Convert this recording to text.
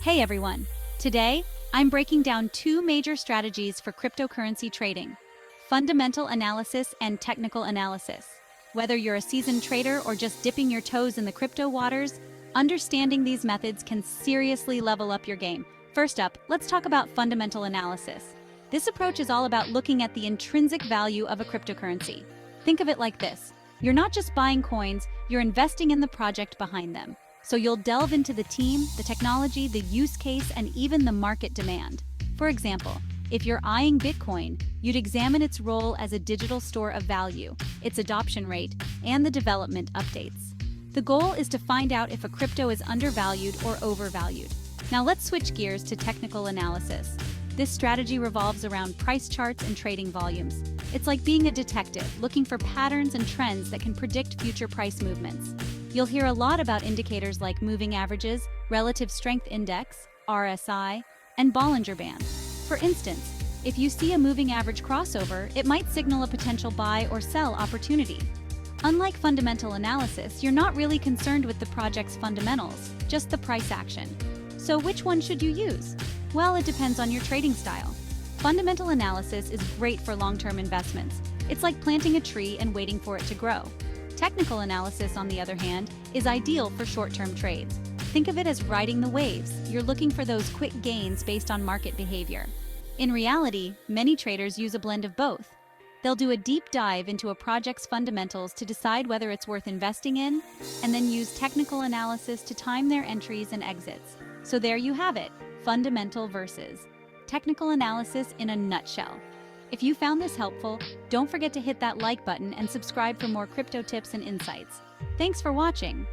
Hey everyone! Today, I'm breaking down two major strategies for cryptocurrency trading: fundamental analysis and technical analysis. Whether you're a seasoned trader or just dipping your toes in the crypto waters, understanding these methods can seriously level up your game. First up, let's talk about fundamental analysis. This approach is all about looking at the intrinsic value of a cryptocurrency. Think of it like this: you're not just buying coins, you're investing in the project behind them. So you'll delve into the team, the technology, the use case, and even the market demand. For example, if you're eyeing Bitcoin, you'd examine its role as a digital store of value, its adoption rate, and the development updates. The goal is to find out if a crypto is undervalued or overvalued. Now let's switch gears to technical analysis. This strategy revolves around price charts and trading volumes. It's like being a detective, looking for patterns and trends that can predict future price movements. You'll hear a lot about indicators like moving averages, relative strength index, RSI, and Bollinger Band. For instance, if you see a moving average crossover, it might signal a potential buy or sell opportunity. Unlike fundamental analysis, you're not really concerned with the project's fundamentals, just the price action. So which one should you use? Well, it depends on your trading style. Fundamental analysis is great for long-term investments. It's like planting a tree and waiting for it to grow. Technical analysis, on the other hand, is ideal for short-term trades. Think of it as riding the waves. You're looking for those quick gains based on market behavior. In reality, many traders use a blend of both. They'll do a deep dive into a project's fundamentals to decide whether it's worth investing in, and then use technical analysis to time their entries and exits. So there you have it, fundamental versus technical analysis in a nutshell. If you found this helpful, don't forget to hit that like button and subscribe for more crypto tips and insights. Thanks for watching.